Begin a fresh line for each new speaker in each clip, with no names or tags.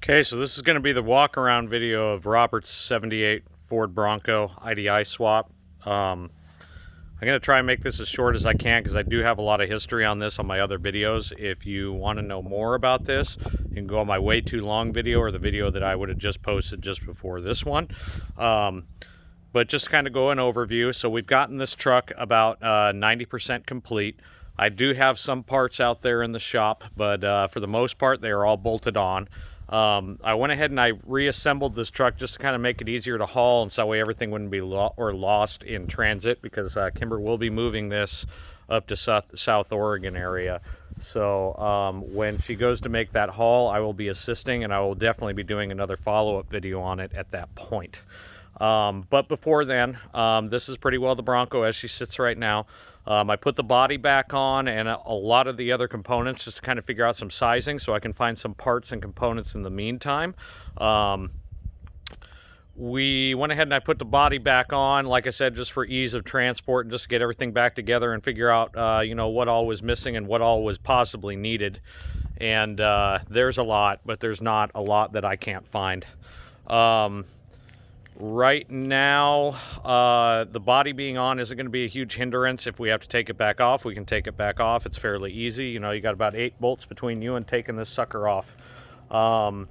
Okay, so this is going to be the walk around video of Robert's 78 Ford Bronco IDI swap. I'm going to try and make this as short as I can because I do have a lot of history on this on my other videos. If you want to know more about this, you can go on my way too long video or the video that I would have just posted just before this one. But just kind of go an overview. So we've gotten this truck about 90% complete. I do have some parts out there in the shop, but for the most part, they are all bolted on. I went ahead and I reassembled this truck just to kind of make it easier to haul, and so that way everything wouldn't be lost in transit, because Kimber will be moving this up to South Oregon area. So when she goes to make that haul, I will be assisting, and I will definitely be doing another follow-up video on it at that point. But before then, this is pretty well the Bronco as she sits right now. I put the body back on and a lot of the other components just to kind of figure out some sizing so I can find some parts and components in the meantime. We went ahead and I put the body back on, like I said, just for ease of transport and just to get everything back together and figure out, you know, what all was missing and what all was possibly needed. And there's a lot, but there's not a lot that I can't find. Right now, the body being on isn't going to be a huge hindrance. If we have to take it back off, we can take it back off. It's fairly easy. You know, you got about 8 bolts between you and taking this sucker off. I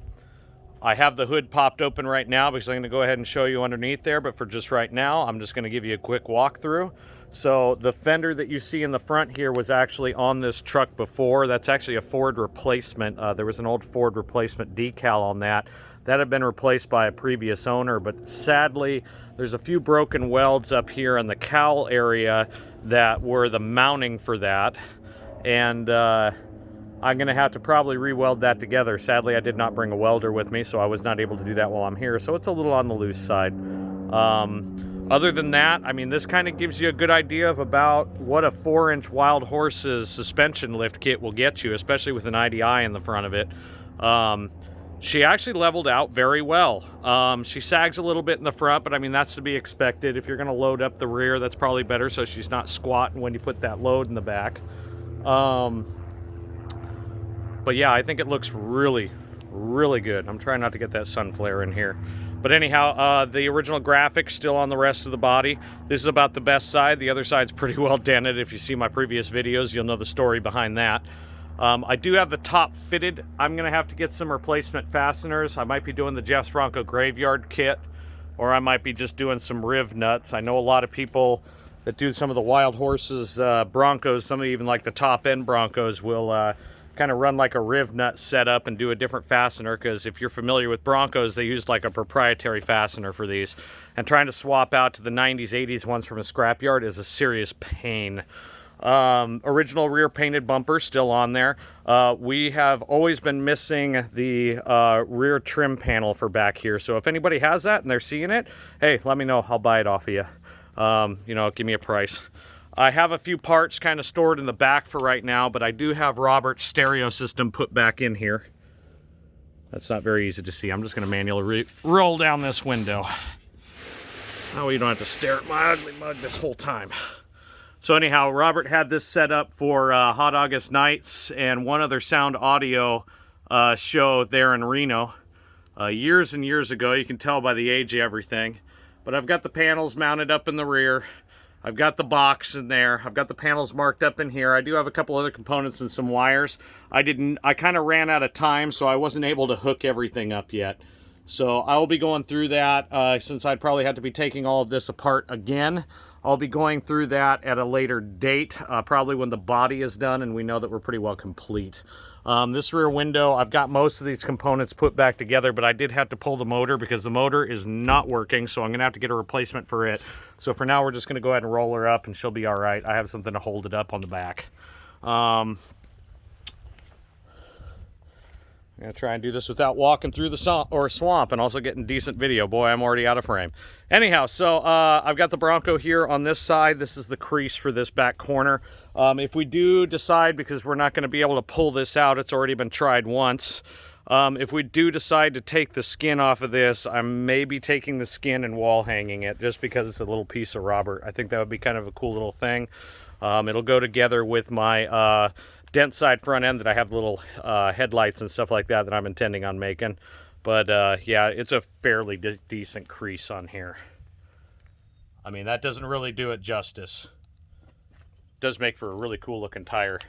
have the hood popped open right now because I'm going to go ahead and show you underneath there, but for just right now, I'm just going to give you a quick walkthrough. So the fender that you see in the front here was actually on this truck before. That's actually a Ford replacement. There was an old Ford replacement decal on that. That had been replaced by a previous owner, but sadly, there's a few broken welds up here in the cowl area that were the mounting for that. And I'm gonna have to probably re-weld that together. Sadly, I did not bring a welder with me, so I was not able to do that while I'm here. So it's a little on the loose side. Other than that, I mean, this kind of gives you a good idea of about what a 4-inch Wild Horses suspension lift kit will get you, especially with an IDI in the front of it. She actually leveled out very well. She sags a little bit in the front, but I mean, that's to be expected. If you're gonna load up the rear, that's probably better so she's not squatting when you put that load in the back. But yeah, I think it looks really, really good. I'm trying not to get that sun flare in here. But anyhow, the original graphics still on the rest of the body. This is about the best side. The other side's pretty well dented. If you see my previous videos, you'll know the story behind that. I do have the top fitted. I'm going to have to get some replacement fasteners. I might be doing the Jeff's Bronco Graveyard kit, or I might be just doing some riv nuts. I know a lot of people that do some of the Wild Horses Broncos, some even like the top end Broncos, will kind of run like a riv nut setup and do a different fastener, because if you're familiar with Broncos, they use like a proprietary fastener for these. And trying to swap out to the 90s, 80s ones from a scrapyard is a serious pain. Original rear painted bumper still on there. We have always been missing the rear trim panel for back here, so if anybody has that and they're seeing it, hey, let me know. I'll buy it off of you. You know, give me a price. I have a few parts kind of stored in the back for right now, but I do have Robert's stereo system put back in here. That's not very easy to see. I'm just going to manually roll down this window. That way you don't have to stare at my ugly mug this whole time. So anyhow, Robert had this set up for Hot August Nights and one other sound audio show there in Reno years and years ago. You can tell by the age of everything. But I've got the panels mounted up in the rear. I've got the box in there. I've got the panels marked up in here. I do have a couple other components and some wires. I kind of ran out of time, so I wasn't able to hook everything up yet. So I will be going through that since I'd probably have to be taking all of this apart again. I'll be going through that at a later date, probably when the body is done and we know that we're pretty well complete. This rear window, I've got most of these components put back together, but I did have to pull the motor because the motor is not working, so I'm going to have to get a replacement for it. So for now, we're just going to go ahead and roll her up and she'll be all right. I have something to hold it up on the back. I'm going to try and do this without walking through the swamp and also getting decent video. Boy, I'm already out of frame. Anyhow, so I've got the Bronco here on this side. This is the crease for this back corner. If we do decide, because we're not going to be able to pull this out, it's already been tried once. If we do decide to take the skin off of this, I may be taking the skin and wall hanging it just because it's a little piece of Robert. I think that would be kind of a cool little thing. It'll go together with my dent side front end that I have little headlights and stuff like that I'm intending on making. But yeah, it's a fairly decent crease on here. I mean, that doesn't really do it justice. It does make for a really cool looking tire.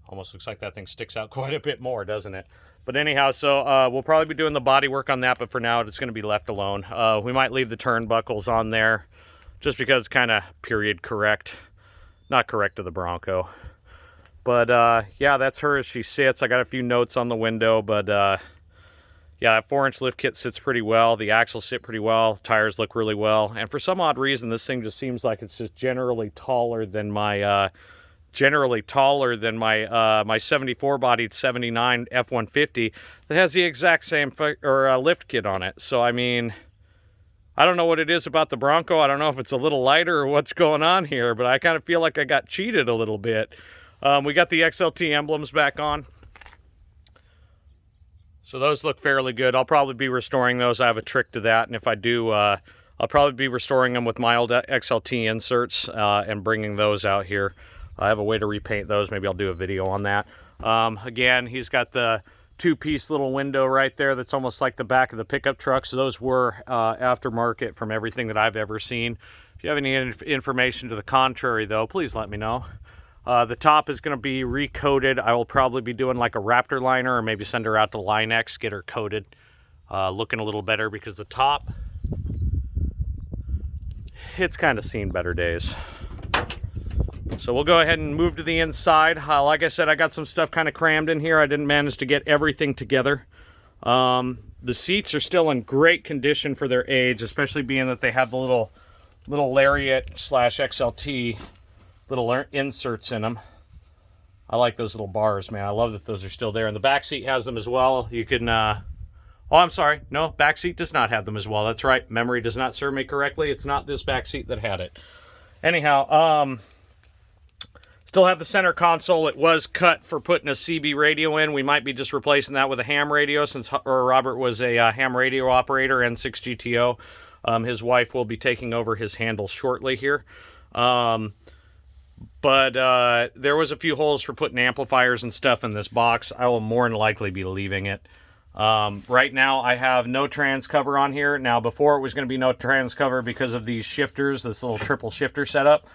Almost looks like that thing sticks out quite a bit more, doesn't it? But anyhow, so we'll probably be doing the body work on that, but for now it's going to be left alone. We might leave the turnbuckles on there just because it's kind of period correct. Not correct to the Bronco. But yeah, that's her as she sits. I got a few notes on the window, but yeah, that 4-inch lift kit sits pretty well. The axles sit pretty well. Tires look really well. And for some odd reason, this thing just seems like it's just generally taller than my my 74 bodied 79 F-150 that has the exact same lift kit on it. So I mean, I don't know what it is about the Bronco. I don't know if it's a little lighter or what's going on here, but I kind of feel like I got cheated a little bit. We got the XLT emblems back on, so those look fairly good. I'll probably be restoring those. I have a trick to that, and if I do, I'll probably be restoring them with mild XLT inserts and bringing those out here. I have a way to repaint those. Maybe I'll do a video on that. Again, he's got the two-piece little window right there that's almost like the back of the pickup truck. So those were aftermarket from everything that I've ever seen. If you have any information to the contrary, though, please let me know. The top is going to be recoated. I will probably be doing like a Raptor liner or maybe send her out to Line-X, get her coated, looking a little better, because the top, it's kind of seen better days. So we'll go ahead and move to the inside. Like I said, I got some stuff kind of crammed in here. I didn't manage to get everything together. The seats are still in great condition for their age, especially being that they have the little lariat / XLT little inserts in them. I like those little bars, man. I love that those are still there. And the back seat has them as well. You can, oh, I'm sorry. No, back seat does not have them as well. That's right. Memory does not serve me correctly. It's not this back seat that had it. Anyhow, still have the center console. It was cut for putting a CB radio in. We might be just replacing that with a ham radio, since Robert was a ham radio operator, N6 GTO. His wife will be taking over his handle shortly here. But there was a few holes for putting amplifiers and stuff in this box. I will more than likely be leaving it. Right now I have no trans cover on here. Now before it was going to be no trans cover because of these shifters, this little triple shifter setup.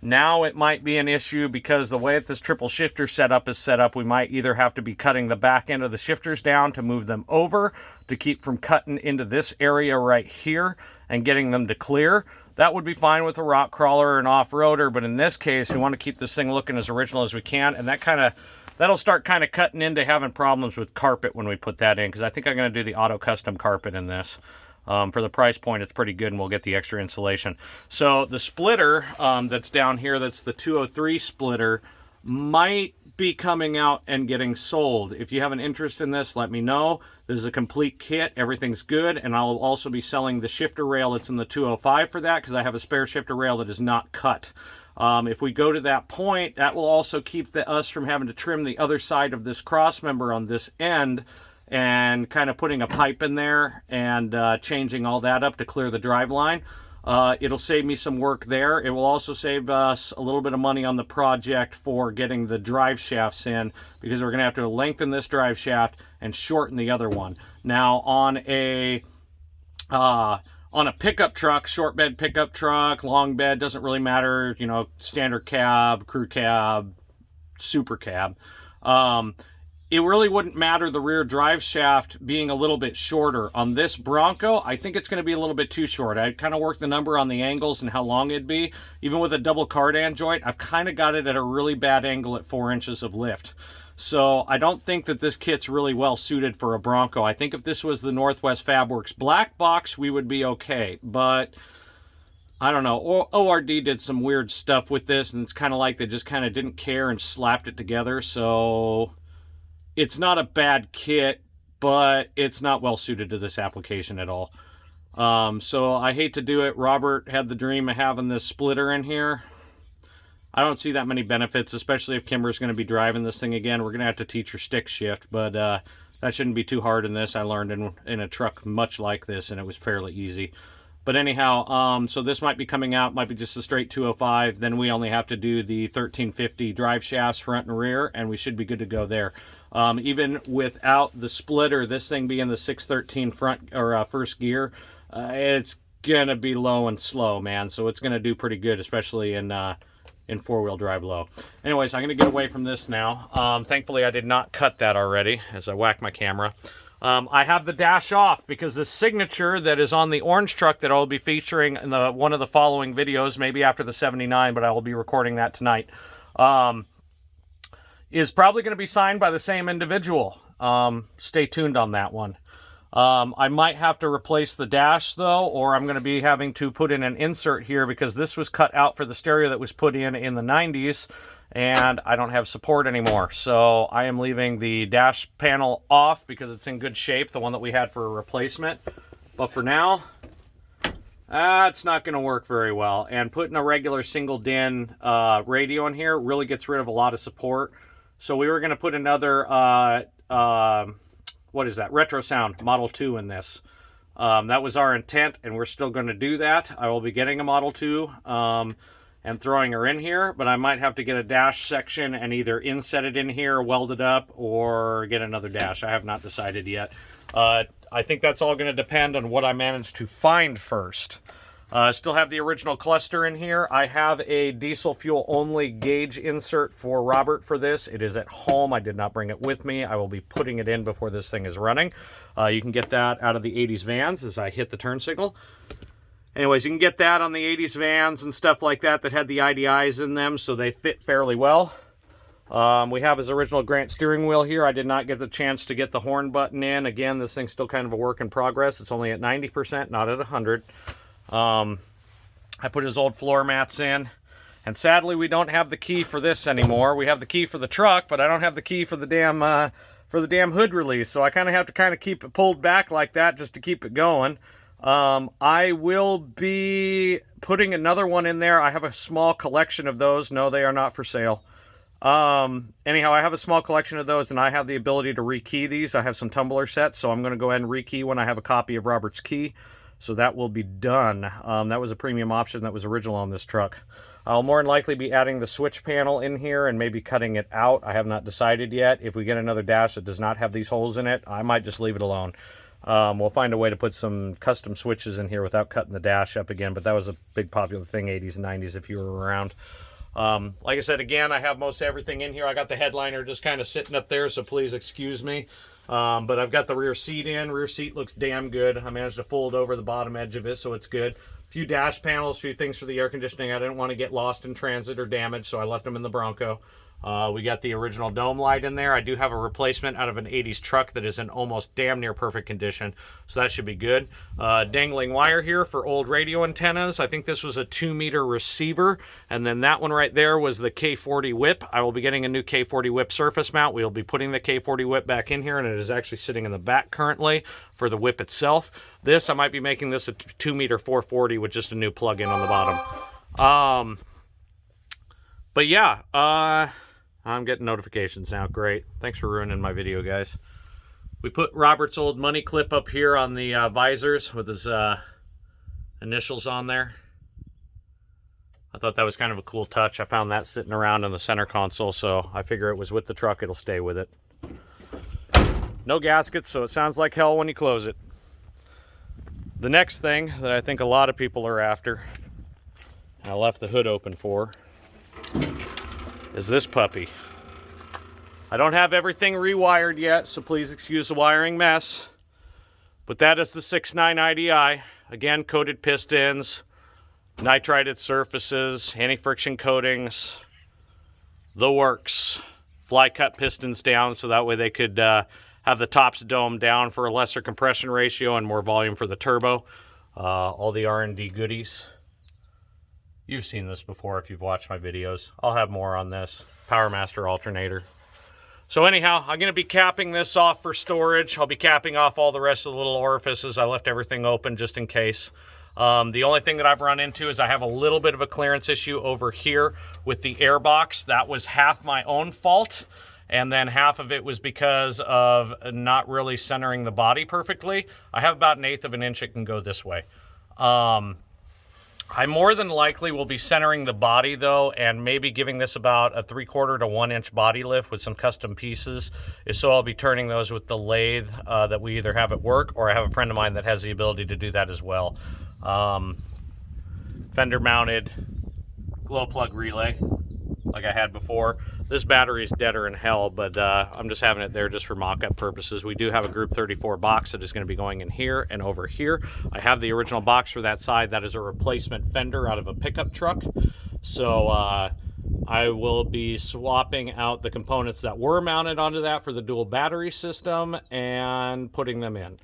Now it might be an issue because the way that this triple shifter setup is set up, we might either have to be cutting the back end of the shifters down to move them over to keep from cutting into this area right here and getting them to clear. That would be fine with a rock crawler or an off-roader, but in this case, we want to keep this thing looking as original as we can, and that'll start kind of cutting into having problems with carpet when we put that in, because I think I'm going to do the auto custom carpet in this. For the price point, it's pretty good, and we'll get the extra insulation. So the splitter that's down here, that's the 203 splitter, might be coming out and getting sold. If you have an interest in this, let me know. This is a complete kit. Everything's good, and I'll also be selling the shifter rail that's in the 205 for that, because I have a spare shifter rail that is not cut. If we go to that point, that will also keep us from having to trim the other side of this cross member on this end and kind of putting a pipe in there and changing all that up to clear the drive line. It'll save me some work there. It will also save us a little bit of money on the project for getting the drive shafts in, because we're going to have to lengthen this drive shaft and shorten the other one. Now on a pickup truck, short bed pickup truck, long bed, doesn't really matter, you know, standard cab, crew cab, super cab, it really wouldn't matter the rear drive shaft being a little bit shorter. On this Bronco, I think it's going to be a little bit too short. I kind of worked the number on the angles and how long it'd be. Even with a double cardan joint, I've kind of got it at a really bad angle at 4 inches of lift. So I don't think that this kit's really well suited for a Bronco. I think if this was the Northwest Fabworks black box, we would be okay. But I don't know. ORD did some weird stuff with this, and it's kind of like they just kind of didn't care and slapped it together. So it's not a bad kit, but it's not well suited to this application at all. So I hate to do it. Robert had the dream of having this splitter in here. I don't see that many benefits, especially if Kimber's going to be driving this thing again. We're going to have to teach her stick shift, but that shouldn't be too hard in this. I learned in a truck much like this, and it was fairly easy. But anyhow, so this might be coming out, might be just a straight 205. Then we only have to do the 1350 drive shafts front and rear, and we should be good to go there. Even without the splitter, this thing being the 613 front or first gear, it's gonna be low and slow, man. So it's gonna do pretty good, especially in four-wheel drive low. Anyways, I'm gonna get away from this now. Thankfully, I did not cut that already as I whack my camera. I have the dash off because the signature that is on the orange truck that I'll be featuring in one of the following videos, maybe after the 79, but I will be recording that tonight, is probably going to be signed by the same individual. Stay tuned on that one. I might have to replace the dash though, or I'm going to be having to put in an insert here because this was cut out for the stereo that was put in the 90s. And I don't have support anymore. So I am leaving the dash panel off because it's in good shape, the one that we had for a replacement. But for now, it's not going to work very well. And putting a regular single DIN radio in here really gets rid of a lot of support. So we were going to put another, what is that? Retro Sound Model 2 in this. That was our intent, and we're still going to do that. I will be getting a Model 2. And throwing her in here, but I might have to get a dash section and either inset it in here, weld it up, or get another dash. I have not decided yet. I think that's all going to depend on what I manage to find first. I still have the original cluster in here. I have a diesel fuel only gauge insert for Robert for this. It is at home. I did not bring it with me. I will be putting it in before this thing is running. You can get that out of the 80s vans as I hit the turn signal. Anyways, you can get that on the 80s vans and stuff like that that had the IDIs in them, so they fit fairly well. We have his original Grant steering wheel here. I did not get the chance to get the horn button in. Again, this thing's still kind of a work in progress. It's only at 90%, not at 100. I put his old floor mats in. And sadly, we don't have the key for this anymore. We have the key for the truck, but I don't have the key for the damn hood release. So I kind of have to keep it pulled back like that just to keep it going. I will be putting another one in there. I have a small collection of those. No, they are not for sale. Anyhow, I have a small collection of those, and I have the ability to rekey these. I have some tumbler sets, so I'm going to go ahead and rekey when I have a copy of Robert's key. So that will be done. That was a premium option that was original on this truck. I'll more than likely be adding the switch panel in here and maybe cutting it out. I have not decided yet. If we get another dash that does not have these holes in it, I might just leave it alone. We'll find a way to put some custom switches in here without cutting the dash up again, but that was a big popular thing 80s and 90s if you were around. Like I said, again, I have most everything in here. I got the headliner just kind of sitting up there, so please excuse me. But I've got the rear seat in. Rear seat looks damn good. I managed to fold over the bottom edge of it, so it's good. A few dash panels, a few things for the air conditioning. I didn't want to get lost in transit or damaged, so I left them in the Bronco. We got the original dome light in there. I do have a replacement out of an 80s truck that is in almost damn near perfect condition, so that should be good. Dangling wire here for old radio antennas. I think this was a 2-meter receiver, and then that one right there was the K40 whip. I will be getting a new K40 whip surface mount. We'll be putting the K40 whip back in here, and it is actually sitting in the back currently for the whip itself. This, I might be making this a 2-meter 440 with just a new plug-in on the bottom. But yeah, I'm getting notifications now. Great. Thanks for ruining my video, guys. We put Robert's old money clip up here on the visors with his initials on there. I thought that was kind of a cool touch. I found that sitting around in the center console, so I figure it was with the truck. It'll stay with it. No gaskets, so it sounds like hell when you close it. The next thing that I think a lot of people are after, I left the hood open for, is this puppy. I don't have everything rewired yet, so please excuse the wiring mess. But that is the 6.9 IDI. Again, coated pistons, nitrided surfaces, anti-friction coatings, the works. Fly cut pistons down so that way they could have the tops domed down for a lesser compression ratio and more volume for the turbo. All the R&D goodies. You've seen this before if you've watched my videos. I'll have more on this. PowerMaster alternator. So anyhow, I'm going to be capping this off for storage. I'll be capping off all the rest of the little orifices. I left everything open just in case. The only thing that I've run into is I have a little bit of a clearance issue over here with the air box. That was half my own fault, and then half of it was because of not really centering the body perfectly. I have about 1/8 of an inch it can go this way. I more than likely will be centering the body though, and maybe giving this about a 3/4 to 1 inch body lift with some custom pieces. So I'll be turning those with the lathe that we either have at work, or I have a friend of mine that has the ability to do that as well. Fender mounted glow plug relay like I had before. This battery is deader in hell, but I'm just having it there just for mock-up purposes. We do have a Group 34 box that is going to be going in here and over here. I have the original box for that side. That is a replacement fender out of a pickup truck. So I will be swapping out the components that were mounted onto that for the dual battery system and putting them in.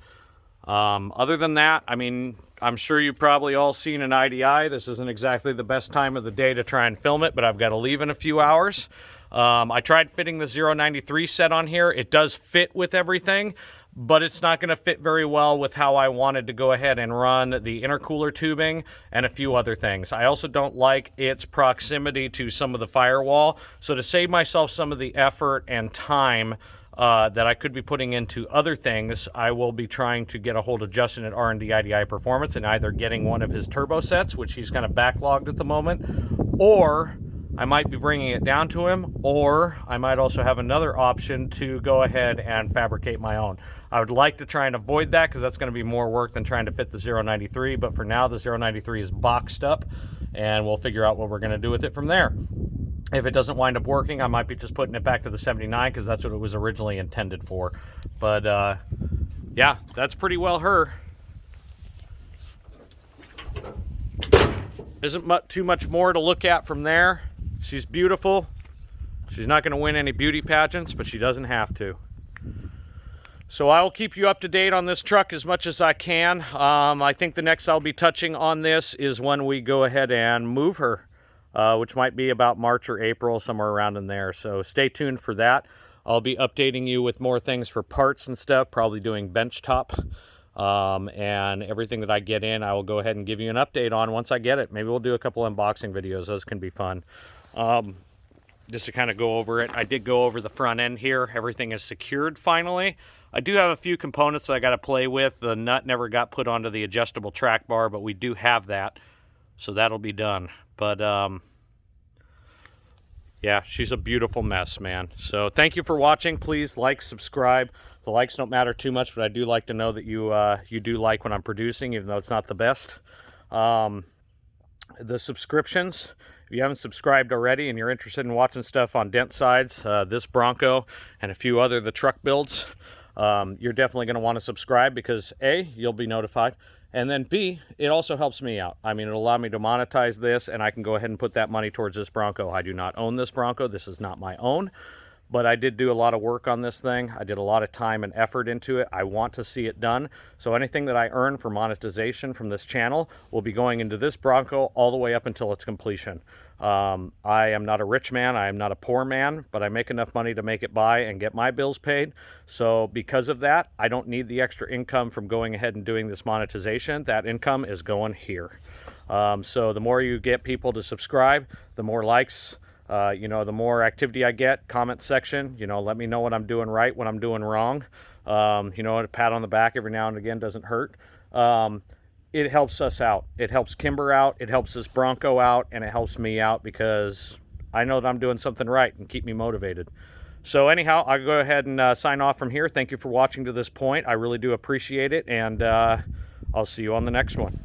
Other than that, I mean, I'm sure you've probably all seen an IDI. This isn't exactly the best time of the day to try and film it, but I've got to leave in a few hours. I tried fitting the 093 set on here. It does fit with everything, but it's not going to fit very well with how I wanted to go ahead and run the intercooler tubing and a few other things. I also don't like its proximity to some of the firewall. So to save myself some of the effort and time that I could be putting into other things, I will be trying to get a hold of Justin at R&D IDI Performance and either getting one of his turbo sets, which he's kind of backlogged at the moment, or I might be bringing it down to him, or I might also have another option to go ahead and fabricate my own. I would like to try and avoid that because that's going to be more work than trying to fit the 093, but for now the 093 is boxed up and we'll figure out what we're going to do with it from there. If it doesn't wind up working, I might be just putting it back to the 79 because that's what it was originally intended for. But yeah, that's pretty well her. Isn't too much more to look at from there. She's beautiful. She's not going to win any beauty pageants, but she doesn't have to. So I will keep you up to date on this truck as much as I can. I think the next I'll be touching on this is when we go ahead and move her. Which might be about March or April, somewhere around in there. So stay tuned for that. I'll be updating you with more things for parts and stuff, probably doing bench top. And everything that I get in, I will go ahead and give you an update on once I get it. Maybe we'll do a couple unboxing videos. Those can be fun. Just to kind of go over it. I did go over the front end here. Everything is secured finally. I do have a few components that I got to play with. The nut never got put onto the adjustable track bar, but we do have that. So that'll be done. But yeah, she's a beautiful mess, man. So thank you for watching. Please like, subscribe. The likes don't matter too much, but I do like to know that you do like when I'm producing, even though it's not the best. The subscriptions, if you haven't subscribed already and you're interested in watching stuff on dent sides, this Bronco and a few other the truck builds, you're definitely going to want to subscribe because A, you'll be notified, and then B, it also helps me out. I mean, it'll allow me to monetize this, and I can go ahead and put that money towards this Bronco. I do not own this Bronco. This is not my own, but I did do a lot of work on this thing. I did a lot of time and effort into it. I want to see it done. So anything that I earn for monetization from this channel will be going into this Bronco all the way up until its completion. I am not a rich man. I am not a poor man, but I make enough money to make it by and get my bills paid. So because of that, I don't need the extra income from going ahead and doing this monetization. That income is going here. So the more you get people to subscribe, the more likes, the more activity I get, comment section, let me know what I'm doing right, what I'm doing wrong. A pat on the back every now and again doesn't hurt. It helps us out. It helps Kimber out. It helps this Bronco out, and it helps me out because I know that I'm doing something right and keep me motivated. So anyhow, I'll go ahead and sign off from here. Thank you for watching to this point. I really do appreciate it, and I'll see you on the next one.